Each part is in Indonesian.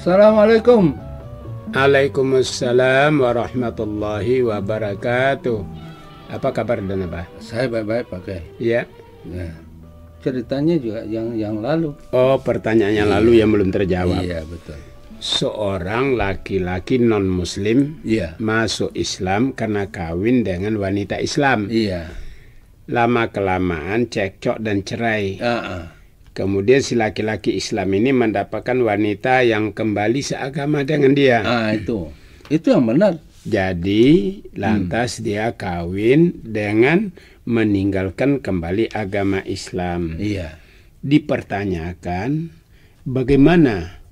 Assalamualaikum. Waalaikumsalam warahmatullahi wabarakatuh. Apa kabar dan apa? Saya baik-baik pakai. Ya. Nah, ceritanya juga yang lalu. Oh, pertanyaan yang lalu yang belum terjawab. Iya, betul. Seorang laki-laki non-muslim masuk Islam karena kawin dengan wanita Islam. Iya. Lama-kelamaan cekcok dan cerai. Kemudian si laki-laki Islam ini mendapatkan wanita yang kembali seagama dengan dia. Itu yang benar. Jadi lantas dia kawin dengan meninggalkan kembali agama Islam. Iya. Dipertanyakan bagaimana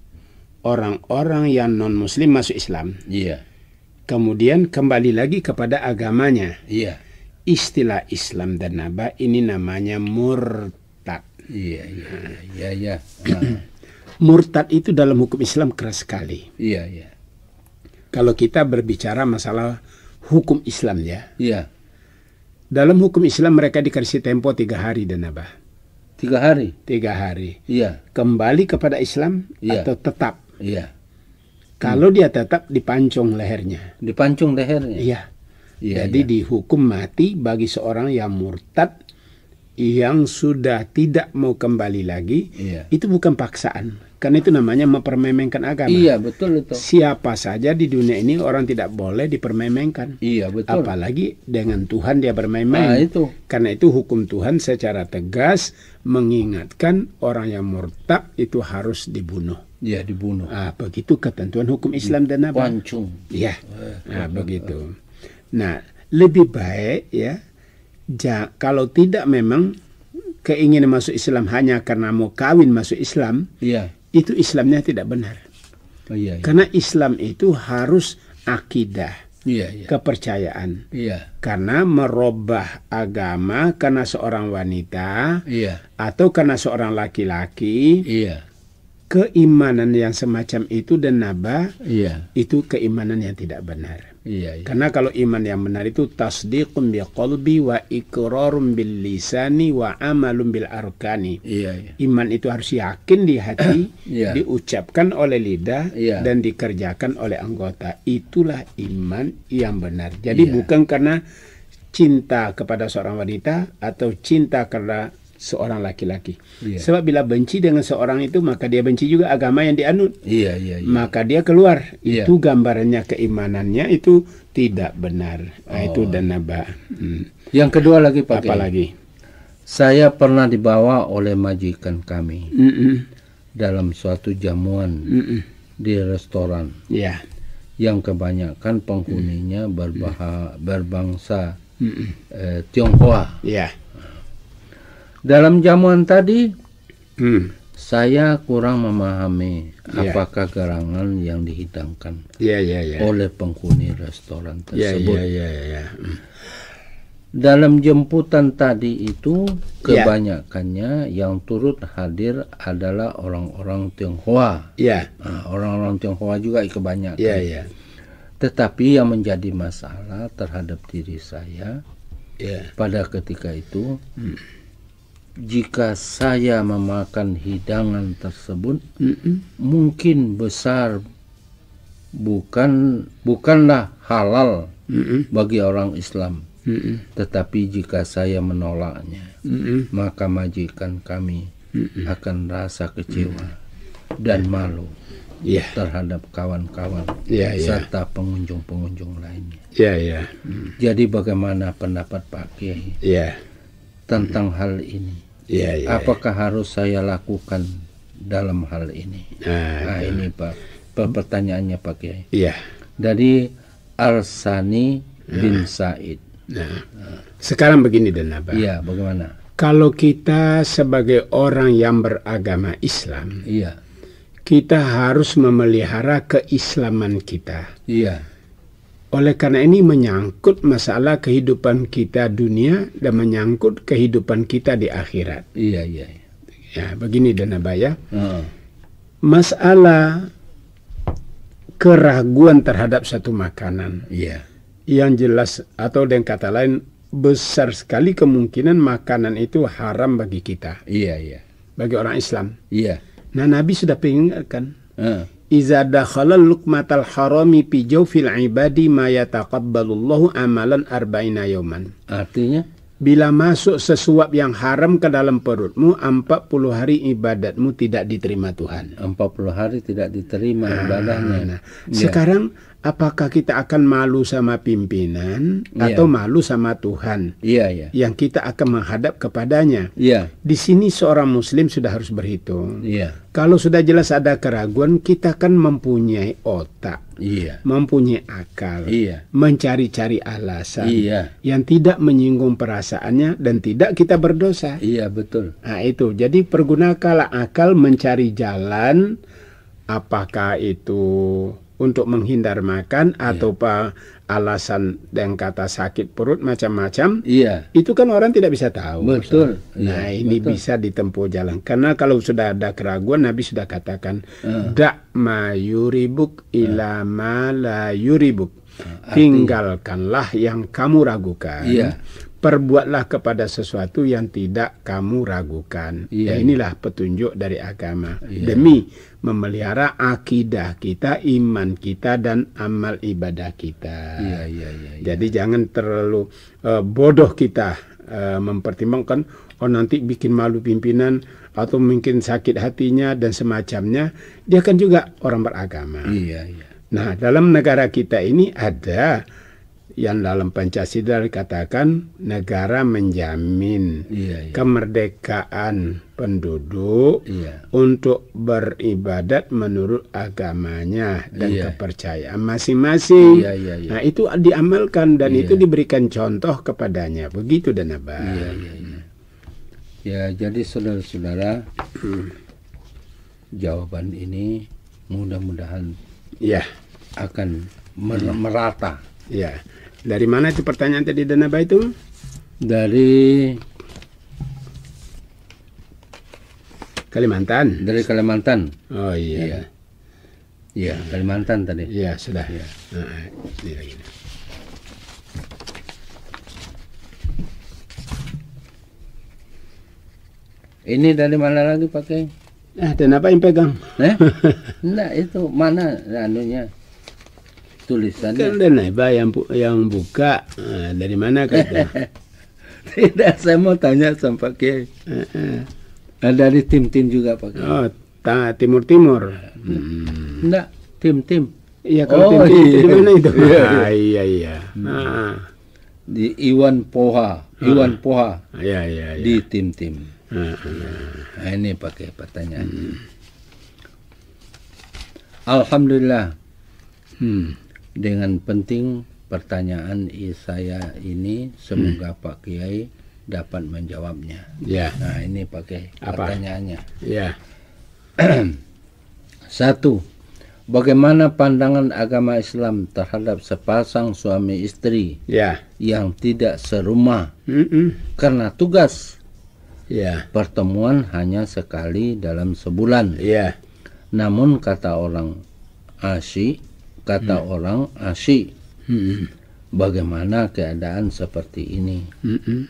orang-orang yang non-muslim masuk Islam. Iya. Kemudian kembali lagi kepada agamanya. Iya. Istilah Islam dan Naba ini namanya murtad. Iya. Murtad itu dalam hukum Islam keras sekali. Iya. Kalau kita berbicara masalah hukum Islam ya. Iya. Dalam hukum Islam mereka dikasih tempo 3 hari dan Abah. 3 hari? 3 hari. Iya. Kembali kepada Islam atau tetap. Iya. Kalau dia tetap dipancung lehernya. Dipancung lehernya? Iya. Jadi dihukum mati bagi seorang yang murtad yang sudah tidak mau kembali lagi. Itu bukan paksaan, karena itu namanya mempermainkan agama. Iya, betul itu. Siapa saja di dunia ini orang tidak boleh dipermainkan. Iya, betul. Apalagi dengan Tuhan dia bermain-main. Itu. Karena itu hukum Tuhan secara tegas mengingatkan orang yang murtad itu harus dibunuh. Iya, dibunuh. Begitu ketentuan hukum Islam dan apa? Pancung. Iya. Begitu. Nah, lebih baik ya. Kalau tidak memang keinginan masuk Islam hanya karena mau kawin masuk Islam, itu Islamnya tidak benar. Karena Islam itu harus akidah, kepercayaan. Karena merubah agama karena seorang wanita atau karena seorang laki-laki, keimanan yang semacam itu dan Naba, itu keimanan yang tidak benar. Karena kalau iman yang benar itu tasdiqun bil qalbi wa iqrarun bil lisani wa amalun bil arkani. Iman itu harus yakin di hati, diucapkan oleh lidah dan dikerjakan oleh anggota. Itulah iman yang benar. Jadi bukan karena cinta kepada seorang wanita atau cinta karena seorang laki-laki. Sebab bila benci dengan seorang itu maka dia benci juga agama yang dianut. Maka dia keluar. Itu gambarannya keimanannya itu tidak benar. Itu dan Naba. Yang kedua lagi Pak. Apa lagi? Saya pernah dibawa oleh majikan kami dalam suatu jamuan di restoran. Yang kebanyakan penghuninya berbangsa Tionghoa. Dalam jamuan tadi, saya kurang memahami apakah gerangan yang dihidangkan oleh penghuni restoran tersebut. Dalam jemputan tadi itu, kebanyakannya yang turut hadir adalah orang-orang Tionghoa. Orang-orang Tionghoa juga kebanyakan. Tetapi yang menjadi masalah terhadap diri saya pada ketika itu, jika saya memakan hidangan tersebut, mungkin besar bukanlah halal bagi orang Islam. Tetapi jika saya menolaknya, maka majikan kami akan rasa kecewa dan malu terhadap kawan-kawan serta pengunjung-pengunjung lainnya. Jadi bagaimana pendapat Pak Kiai tentang hal ini. Apakah harus saya lakukan dalam hal ini? Nah, ini Pak, pertanyaannya Pak Kiai. Dari Arsani bin Said. Sekarang begini dan Abah. Bagaimana? Kalau kita sebagai orang yang beragama Islam, kita harus memelihara keislaman kita. Oleh karena ini menyangkut masalah kehidupan kita dunia dan menyangkut kehidupan kita di akhirat. Ya, begini dan Abah ya. Masalah keraguan terhadap satu makanan. Yang jelas atau dengan kata lain besar sekali kemungkinan makanan itu haram bagi kita. Bagi orang Islam. Nah, Nabi sudah peringatkan. Iza dakhala luqmatal harami fi jawfil ibadi ma yataqabbalullahu amalan arba'ina yawman. Artinya, bila masuk sesuap yang haram ke dalam perutmu, 40 hari ibadatmu tidak diterima Tuhan. 40 hari tidak diterima ibadahnya. Sekarang apakah kita akan malu sama pimpinan atau malu sama Tuhan? Yang kita akan menghadap kepadanya. Di sini seorang muslim sudah harus berhitung. Kalau sudah jelas ada keraguan, kita kan mempunyai otak, mempunyai akal, mencari-cari alasan yang tidak menyinggung perasaannya dan tidak kita berdosa. Betul. Nah itu, jadi pergunakanlah akal mencari jalan, apakah itu untuk menghindar makan atau alasan dengan kata sakit perut macam-macam. Itu kan orang tidak bisa tahu. Betul. Nah ini bisa ditempuh jalan. Karena kalau sudah ada keraguan, Nabi sudah katakan dak ma yuribuk ila ma la yuribuk. Tinggalkanlah yang kamu ragukan. Perbuatlah kepada sesuatu yang tidak kamu ragukan. Ya inilah petunjuk dari agama. Demi memelihara akidah kita, iman kita, dan amal ibadah kita. Jadi jangan terlalu bodoh kita mempertimbangkan, nanti bikin malu pimpinan atau mungkin sakit hatinya dan semacamnya. Dia kan juga orang beragama. Nah, dalam negara kita ini ada yang dalam Pancasila dikatakan negara menjamin kemerdekaan penduduk untuk beribadat menurut agamanya dan kepercayaan masing-masing. Nah itu diamalkan dan itu diberikan contoh kepadanya. Begitu dan Abah. Ya, jadi saudara-saudara, jawaban ini mudah-mudahan akan merata. Dari mana itu pertanyaan tadi dan Abah itu? Dari Kalimantan. Dari Kalimantan. Oh iya. Kalimantan tadi. Sudah. Nah, ini lagi. Ini dari mana lagi pakai? Dan apa yang pegang? Enggak, itu mana anunya? Tulisannya. Kan dan Abah yang buka. Dari mana kata? Tidak, saya mau tanya sama Pak Kiai. Dari tim-tim juga Pak Kiai. Oh, timur-timur. Enggak, tim-tim. Iya, kalau tim-tim di mana itu? Iya. Di Iwan Poha. Iya. Di tim-tim. Nah, ini pakai pertanyaan. Alhamdulillah. Dengan penting pertanyaan saya ini, semoga Pak Kiai dapat menjawabnya. Nah, ini pakai pertanyaannya. 1. Bagaimana pandangan agama Islam terhadap sepasang suami istri yang tidak serumah karena tugas? Pertemuan hanya sekali dalam sebulan. Namun kata orang asyik, bagaimana keadaan seperti ini?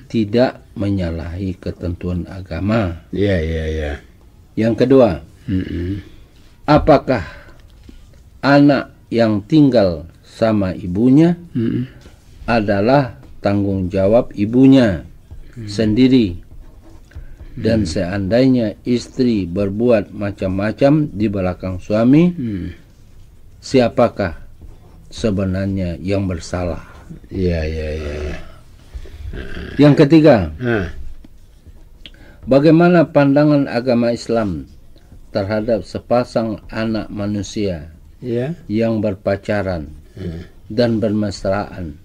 Tidak menyalahi ketentuan agama. Yang kedua, apakah anak yang tinggal sama ibunya adalah tanggung jawab ibunya sendiri? Dan seandainya istri berbuat macam-macam di belakang suami, siapakah sebenarnya yang bersalah? Yang ketiga, Bagaimana pandangan agama Islam terhadap sepasang anak manusia yang berpacaran dan bermesraan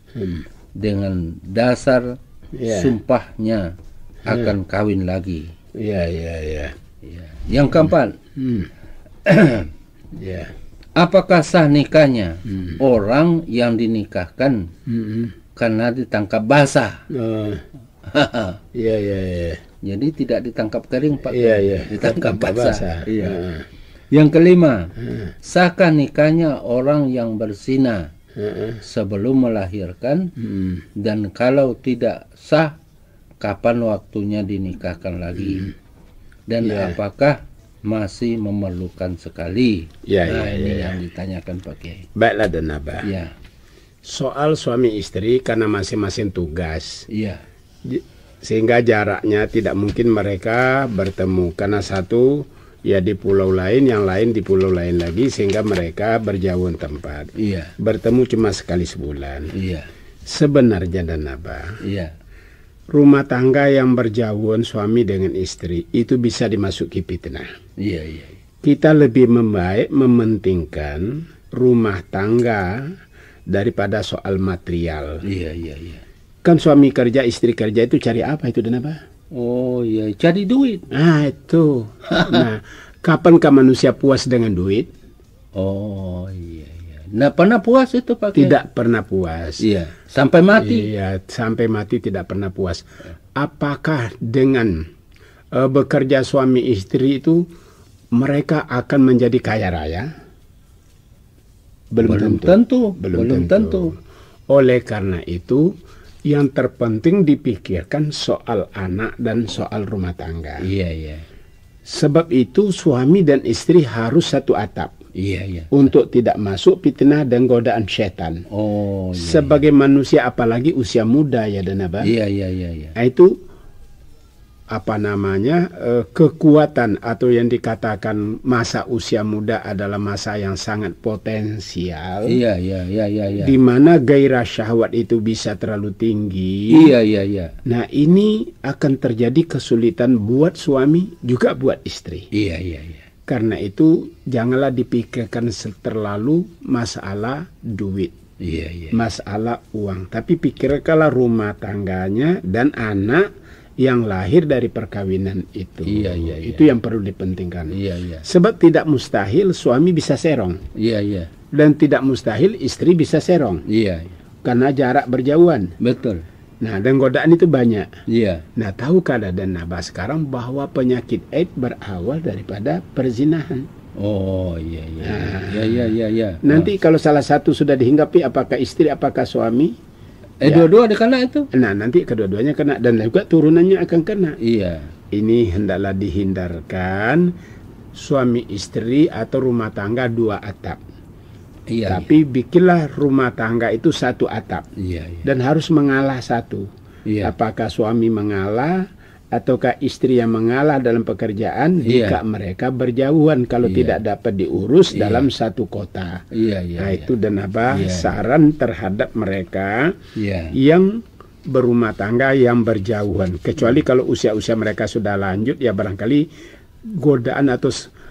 dengan dasar sumpahnya akan kawin lagi? Yang keempat, apakah sah nikahnya orang yang dinikahkan karena ditangkap basah? Jadi tidak ditangkap kering, Pak. Ditangkap basah. Yang kelima, sahkah nikahnya orang yang berzina sebelum melahirkan? Dan kalau tidak sah, kapan waktunya dinikahkan lagi? Dan apakah masih memerlukan sekali? Ini yang ditanyakan Pak Kiai. Baiklah dan Abah. Soal suami istri karena masing-masing tugas. Sehingga jaraknya tidak mungkin mereka bertemu karena satu di pulau lain, yang lain di pulau lain lagi, sehingga mereka berjauhan tempat. Bertemu cuma sekali sebulan. Sebenarnya dan Abah. Rumah tangga yang berjauhan suami dengan istri itu bisa dimasuki fitnah. Kita lebih membaik mementingkan rumah tangga daripada soal material. Kan suami kerja, istri kerja itu cari apa itu dan apa? Cari duit. Itu. Nah, kapankah manusia puas dengan duit? Nah, pernah puas itu Pak? Tidak pernah puas. Sampai mati. Sampai mati tidak pernah puas. Apakah dengan bekerja suami istri itu mereka akan menjadi kaya raya? Belum tentu. Oleh karena itu, yang terpenting dipikirkan soal anak dan soal rumah tangga. Sebab itu suami dan istri harus satu atap. Untuk tidak masuk fitnah dan godaan setan. Sebagai manusia apalagi usia muda ya dan Abah. Itu kekuatan atau yang dikatakan masa usia muda adalah masa yang sangat potensial. Di mana gairah syahwat itu bisa terlalu tinggi. Nah, ini akan terjadi kesulitan buat suami juga buat istri. Karena itu janganlah dipikirkan terlalu masalah duit, masalah uang, tapi pikirkanlah rumah tangganya dan anak yang lahir dari perkawinan itu. Itu yang perlu dipentingkan. Sebab tidak mustahil suami bisa serong. Dan tidak mustahil istri bisa serong. Karena jarak berjauhan. Betul. Nah, dan godaan itu banyak. Nah, tahukah dan Abah sekarang bahwa penyakit AIDS berawal daripada perzinahan? Nanti kalau salah satu sudah dihinggapi, apakah istri, apakah suami? Dua-dua dikena itu. Nah, nanti kedua-duanya kena dan juga turunannya akan kena. Ini hendaklah dihindarkan suami istri atau rumah tangga dua atap. Tapi bikinlah rumah tangga itu satu atap. Dan harus mengalah satu. Apakah suami mengalah ataukah istri yang mengalah dalam pekerjaan jika mereka berjauhan kalau tidak dapat diurus dalam satu kota. Nah, itu dan Abah saran terhadap mereka yang berumah tangga yang berjauhan. Kecuali kalau usia-usia mereka sudah lanjut, ya barangkali godaan atau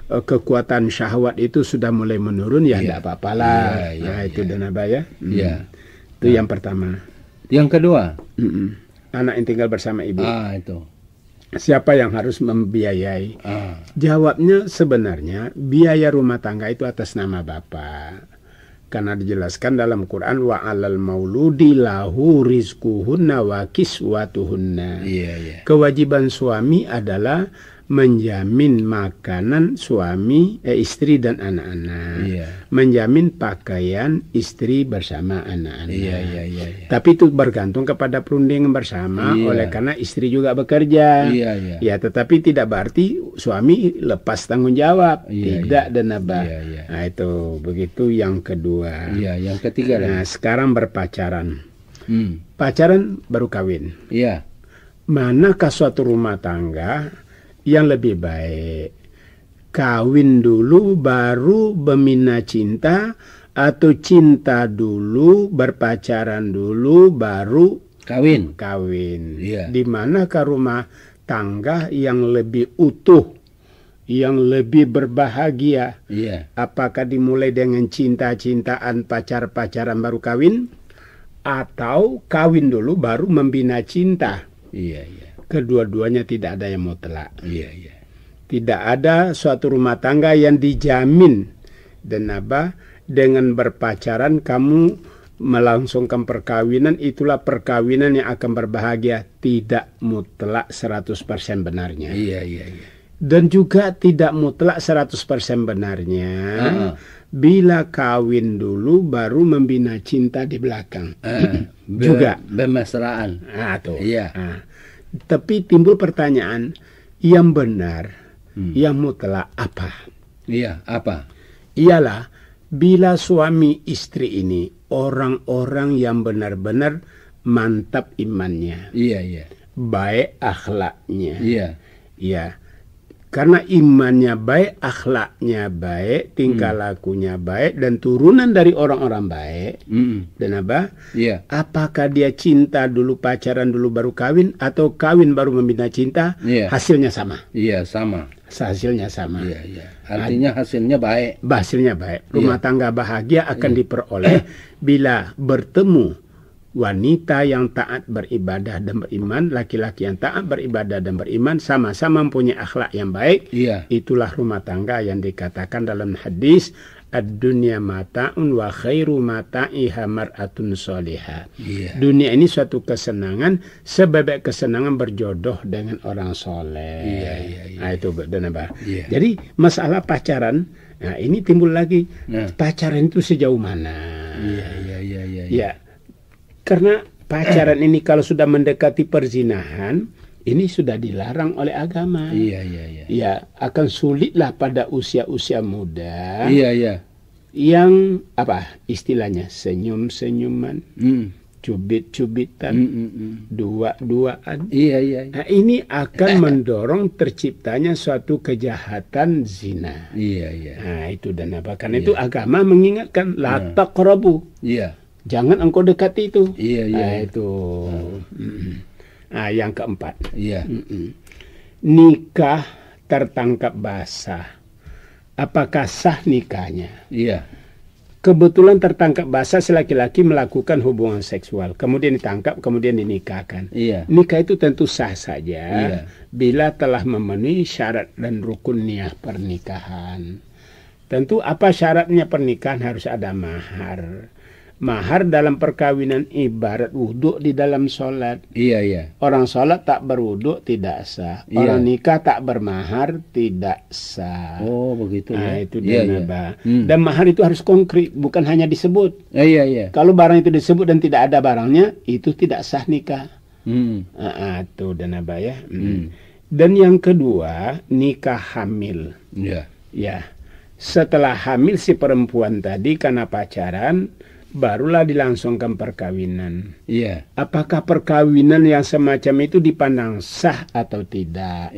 kekuatan syahwat itu sudah mulai menurun, ya tidak apa-apalah. Itu dan Abah ya. Itu yang pertama. Yang kedua, anak yang tinggal bersama ibu. Itu. Siapa yang harus membiayai? Jawabnya sebenarnya biaya rumah tangga itu atas nama bapak. Karena dijelaskan dalam Quran, wa 'alal mauludi lahu rizquhunna wa kiswatuhunna. Kewajiban suami adalah menjamin makanan suami, istri dan anak-anak, menjamin pakaian istri bersama anak-anak. Tapi itu bergantung kepada perundingan bersama, oleh karena istri juga bekerja. Ya, tetapi tidak berarti suami lepas tanggung jawab, tidak dan Abah. Nah, itu begitu. Yang kedua. Yang ketiga. Nah, sekarang berpacaran. Pacaran baru kawin. Manakah suatu rumah tangga yang lebih baik? Kawin dulu baru bermina cinta, atau cinta dulu, berpacaran dulu baru kawin? Di manakah rumah tangga yang lebih utuh, yang lebih berbahagia? Apakah dimulai dengan cinta-cintaan, pacar-pacaran baru kawin, atau kawin dulu baru membina cinta? Kedua-duanya tidak ada yang mutlak. Tidak ada suatu rumah tangga yang dijamin dan dengan berpacaran kamu melangsungkan perkawinan, itulah perkawinan yang akan berbahagia. Tidak mutlak 100% benarnya. Dan juga tidak mutlak 100% benarnya bila kawin dulu baru membina cinta di belakang. Juga bermesraan. Tapi timbul pertanyaan, yang benar, yang mutlak apa? Apa? Ialah bila suami istri ini orang-orang yang benar-benar mantap imannya, baik akhlaknya, karena imannya baik, akhlaknya baik, tingkah lakunya baik, dan turunan dari orang-orang baik. Dan apakah dia cinta dulu, pacaran dulu baru kawin, atau kawin baru membina cinta? Hasilnya sama. Sama. Hasilnya sama. Artinya hasilnya baik. Hasilnya baik. Rumah tangga bahagia akan diperoleh bila bertemu wanita yang taat beribadah dan beriman, laki-laki yang taat beribadah dan beriman, sama-sama mempunyai akhlak yang baik. Itulah rumah tangga yang dikatakan dalam hadis, ad-dunya mata'un wa khairu mata'iha mar'atun solihah. Dunia ini suatu kesenangan, sebab kesenangan berjodoh dengan orang soleh. Nah, itu Jadi masalah pacaran, nah ini timbul lagi. Pacaran itu sejauh mana? Karena pacaran ini kalau sudah mendekati perzinahan, ini sudah dilarang oleh agama. Akan sulitlah pada usia-usia muda. Yang istilahnya senyum-senyuman, cubit-cubitan, dua-duaan. Nah, ini akan mendorong terciptanya suatu kejahatan zina. Nah, itu dan karena itu agama mengingatkan la taqrabu. Jangan engkau dekati itu. Itu. Yang keempat. Nikah tertangkap basah. Apakah sah nikahnya? Kebetulan tertangkap basah, laki-laki melakukan hubungan seksual, kemudian ditangkap, kemudian dinikahkan. Nikah itu tentu sah saja bila telah memenuhi syarat dan rukun niat pernikahan. Tentu apa syaratnya pernikahan? Harus ada mahar. Mahar dalam perkawinan ibarat wudhu di dalam sholat. Orang sholat tak berwudhu tidak sah. Orang nikah tak bermahar tidak sah. Oh begitu. Nah, itu dia. Dan mahar itu harus konkret, bukan hanya disebut. Kalau barang itu disebut dan tidak ada barangnya, itu tidak sah nikah. Itu dan Dan yang kedua, nikah hamil. Setelah hamil si perempuan tadi karena pacaran, barulah dilangsungkan perkawinan. Apakah perkawinan yang semacam itu dipandang sah atau tidak?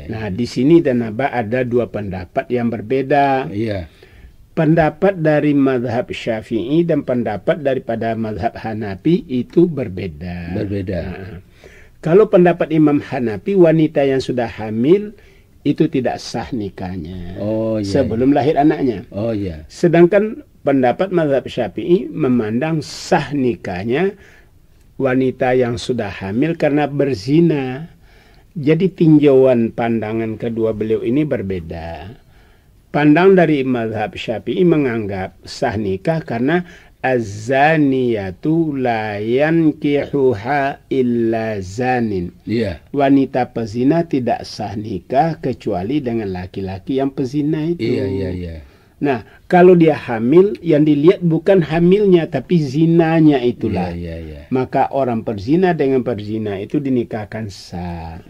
Nah, di sini dan ada dua pendapat yang berbeda. Pendapat dari mazhab Syafi'i dan pendapat daripada mazhab Hanafi itu berbeda. Kalau pendapat Imam Hanafi, wanita yang sudah hamil itu tidak sah nikahnya sebelum lahir anaknya. Sedangkan pendapat mazhab Syafi'i memandang sah nikahnya wanita yang sudah hamil karena berzina. Jadi tinjauan pandangan kedua beliau ini berbeda. Pandang dari mazhab Syafi'i menganggap sah nikah karena az-zaniyatu la yankihuha illa zanin. Wanita pezina tidak sah nikah kecuali dengan laki-laki yang pezina itu. Nah, kalau dia hamil, yang dilihat bukan hamilnya, tapi zinanya itulah. Maka orang perzina dengan perzina itu dinikahkan sah.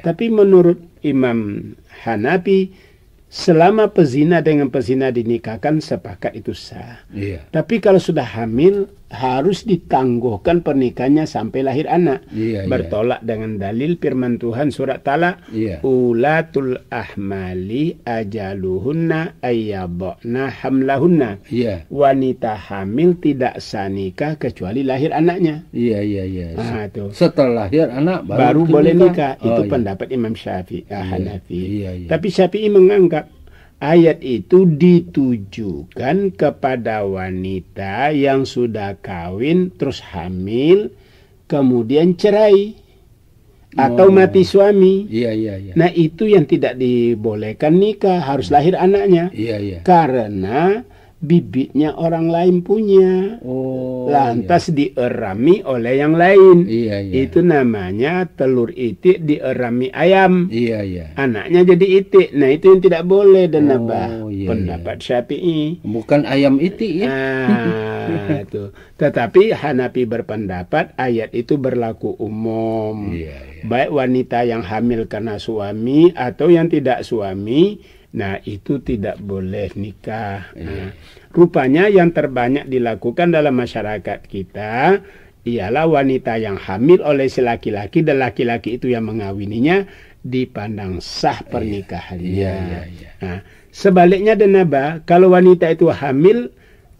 Tapi menurut Imam Hanafi, selama pezina dengan pezina dinikahkan, sepakat itu sah. Tapi kalau sudah hamil, harus ditangguhkan pernikahannya sampai lahir anak. Bertolak dengan dalil firman Tuhan surat Talaq, ulatul ahmali ajaluhunna ayyadna hamlahunna. Wanita hamil tidak sah nikah kecuali lahir anaknya. Setelah lahir anak baru boleh nikah. Itu pendapat Imam Syafi'i, Hanafi. Tapi Syafi'i menganggap ayat itu ditujukan kepada wanita yang sudah kawin terus hamil kemudian cerai atau mati suami. Nah itu yang tidak dibolehkan nikah, harus lahir anaknya. Karena bibitnya orang lain punya, lantas dierami oleh yang lain. Itu namanya telur itik dierami ayam. Anaknya jadi itik. Nah itu yang tidak boleh dan pendapat Syafi'i. Bukan ayam itik ya. Itu. Tetapi Hanafi berpendapat ayat itu berlaku umum. Baik wanita yang hamil karena suami atau yang tidak suami. Nah itu tidak boleh nikah. Rupanya yang terbanyak dilakukan dalam masyarakat kita ialah wanita yang hamil oleh si laki-laki dan laki-laki itu yang mengawininya dipandang sah pernikahannya. Nah, sebaliknya Denaba, kalau wanita itu hamil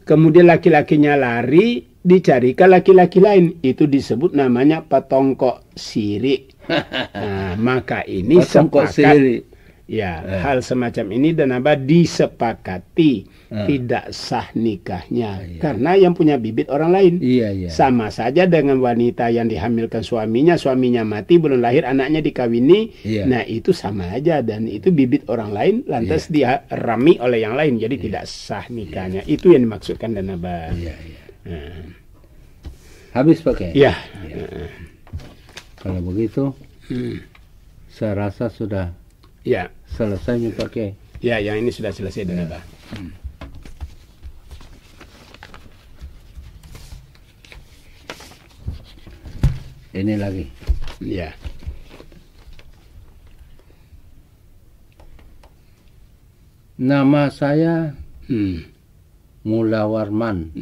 kemudian laki-lakinya lari, dicarikan laki-laki lain, itu disebut namanya petongkok sirik. Nah, maka ini sepakat. Hal semacam ini Denaba disepakati tidak sah nikahnya karena yang punya bibit orang lain. Sama saja dengan wanita yang dihamilkan suaminya mati belum lahir anaknya dikawini. Nah itu sama aja dan itu bibit orang lain lantas dirami oleh yang lain jadi tidak sah nikahnya. Itu yang dimaksudkan Denaba. Habis pakai. Kalau begitu saya rasa sudah selesai pakai. Yang ini sudah selesai Denaba. Ini lagi. Nama saya Mula Warman.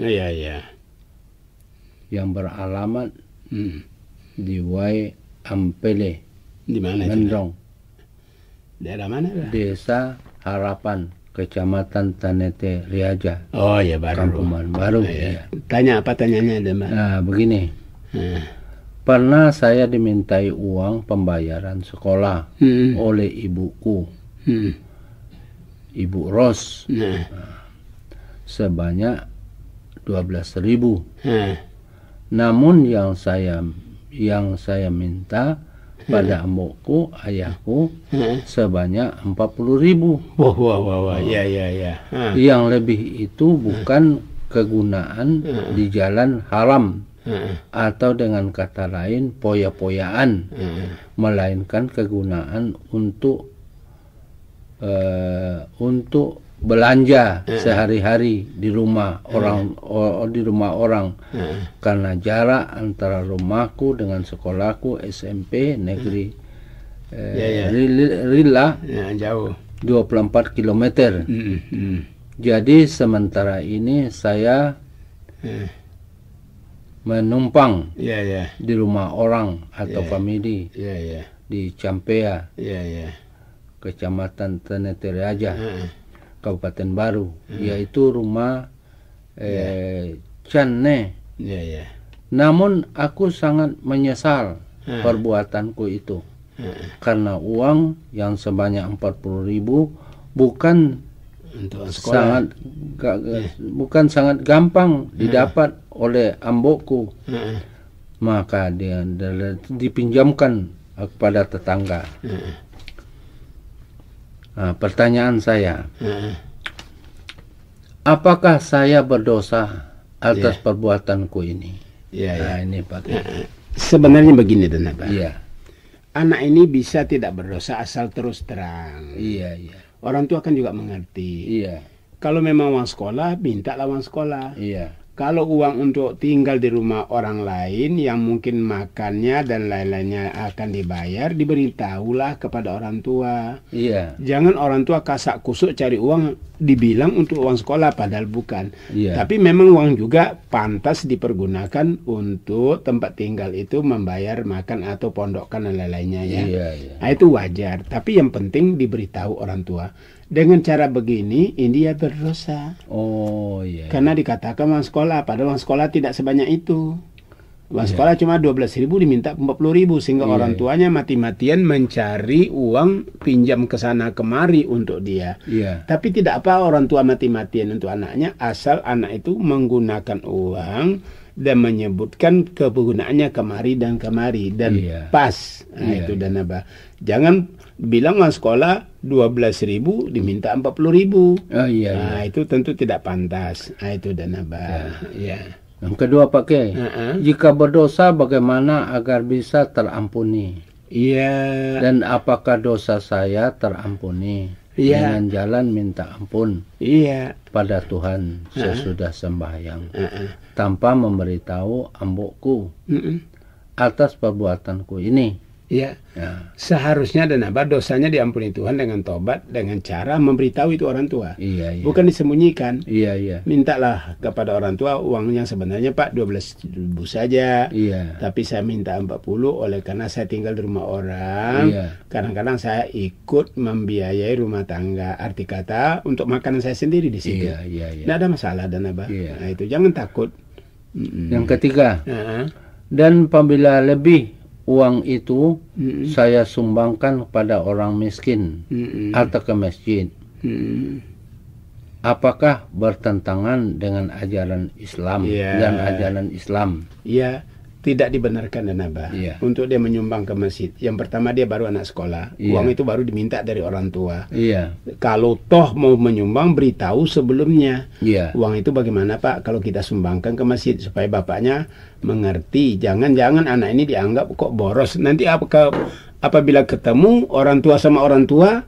Yang beralamat di Wai Ampele. Di mana? Mendrong. Daerah mana? Desa Harapan, Kecamatan Tanete Riaja. Baru. Kampungan Baru. Tanya apa tanyanya, Mbak? Nah, begini. Pernah saya dimintai uang pembayaran sekolah oleh ibuku, Ibu Ros, sebanyak 12.000. Namun yang saya minta pada ambokku, ayahku, sebanyak 40.000. Yang lebih itu bukan kegunaan di jalan haram atau dengan kata lain poya-poyaan, melainkan kegunaan untuk belanja sehari-hari di rumah orang, karena jarak antara rumahku dengan sekolahku SMP negeri Rila jauh 24 km. Jadi sementara ini saya menumpang di rumah orang atau famili di Campea, Kecamatan Tanete Riaja, Kabupaten Baru, yaitu rumah Canne. Namun aku sangat menyesal perbuatanku itu, karena uang yang sebanyak 40.000 bukan sangat gampang didapat oleh ambokku. Maka dia dipinjamkan kepada tetangga. Nah, pertanyaan saya, apakah saya berdosa atas perbuatanku ini? Ini Pak. Sebenarnya begini, Pak. Anak ini bisa tidak berdosa asal terus terang. Orang tua kan juga mengerti. Kalau memang uang sekolah, minta uang sekolah. Kalau uang untuk tinggal di rumah orang lain yang mungkin makannya dan lain-lainnya akan dibayar, diberitahulah kepada orang tua. Iya. Jangan orang tua kasak kusuk cari uang dibilang untuk uang sekolah padahal bukan. Iya. Tapi memang uang juga pantas dipergunakan untuk tempat tinggal itu membayar makan atau pondokkan dan lain-lainnya ya. Iya, iya. Nah, itu wajar. Tapi yang penting diberitahu orang tua. Dengan cara begini, India berdosa. Oh iya. Karena dikatakan uang sekolah, padahal uang sekolah tidak sebanyak itu. Uang sekolah cuma 12.000 diminta 40.000 sehingga orang tuanya mati-matian mencari uang pinjam ke sana kemari untuk dia. Iya. Tapi tidak apa orang tua mati-matian untuk anaknya asal anak itu menggunakan uang dan menyebutkan kegunaannya kemari dan pas. Nah, itu dana bah. Jangan bilang uang sekolah 12.000 diminta 40.000. Oh iya. Nah, itu tentu tidak pantas. Nah, itu dana bah. Ya. Yang kedua Pak Kiai, jika berdosa bagaimana agar bisa terampuni? Iya. Dan apakah dosa saya terampuni dengan jalan minta ampun pada Tuhan sesudah sembahyang tanpa memberitahu ambukku atas perbuatanku ini? Iya. Seharusnya dan dosanya diampuni Tuhan dengan tobat, dengan cara memberitahu itu orang tua. Iya. Bukan disembunyikan. Iya. Mintalah kepada orang tua uangnya sebenarnya Pak 12.000 saja. Iya. Tapi saya minta 40 oleh karena saya tinggal di rumah orang. Iya. Kadang-kadang saya ikut membiayai rumah tangga. Arti kata untuk makanan saya sendiri di situ. Iya. Tidak ada masalah dan Abah. Iya. Nah, itu jangan takut. Yang ketiga, dan apabila lebih uang itu saya sumbangkan pada orang miskin atau ke masjid. Apakah bertentangan dengan ajaran Islam dan ajaran Islam? Iya, tidak dibenarkan dan Abah. Untuk dia menyumbang ke masjid. Yang pertama dia baru anak sekolah. Uang itu baru diminta dari orang tua. Kalau toh mau menyumbang beritahu sebelumnya. Uang itu bagaimana Pak kalau kita sumbangkan ke masjid supaya bapaknya mengerti. Jangan-jangan anak ini dianggap kok boros. Nanti apabila ketemu orang tua sama orang tua,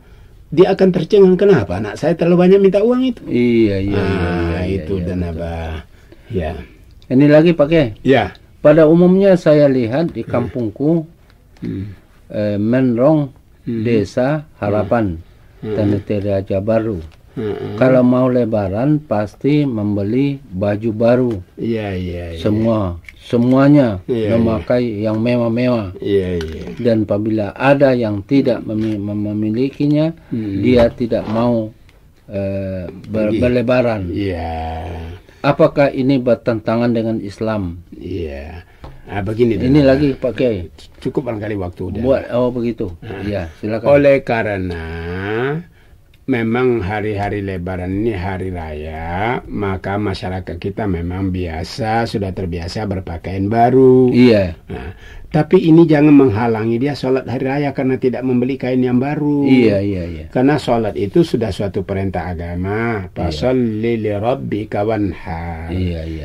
dia akan tercengang, kenapa anak saya terlalu banyak minta uang itu. Iya, itu dan Abah. Ya. Ini lagi pakai. Ya. Pada umumnya saya lihat di kampungku Menrong Desa Harapan Ternate Raja Baru. Kalau mau lebaran pasti membeli baju baru. Iya. Semuanya memakai yang mewah-mewah. Dan apabila ada yang tidak memilikinya, dia tidak mau berlebaran. Apakah ini bertentangan dengan Islam? Nah, begini. Ini lagi pakai. Cukup barangkali waktu udah. Buat begitu. Silakan. Oleh karena memang hari-hari lebaran ini hari raya, maka masyarakat kita memang sudah terbiasa berpakaian baru. Nah, tapi ini jangan menghalangi dia sholat hari raya karena tidak membeli kain yang baru. Karena sholat itu sudah suatu perintah agama. Fasholli li rabbika wanhar.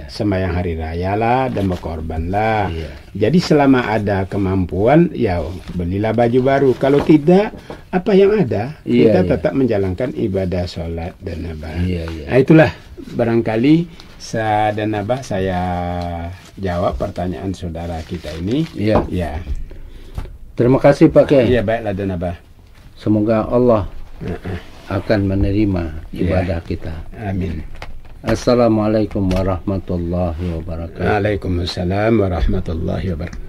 Sembahyang hari raya lah dan berkorbanlah. Jadi selama ada kemampuan, ya belilah baju baru. Kalau tidak, apa yang ada, kita tetap menjalankan ibadah sholat dan Abah. Nah, itulah barangkali dan Abah saya jawab pertanyaan saudara kita ini. Terima kasih Pak Kiai. Iya, baiklah dan Abah. Semoga Allah akan menerima ibadah kita. Amin. Assalamualaikum warahmatullahi wabarakatuh. Waalaikumsalam warahmatullahi wabarakatuh.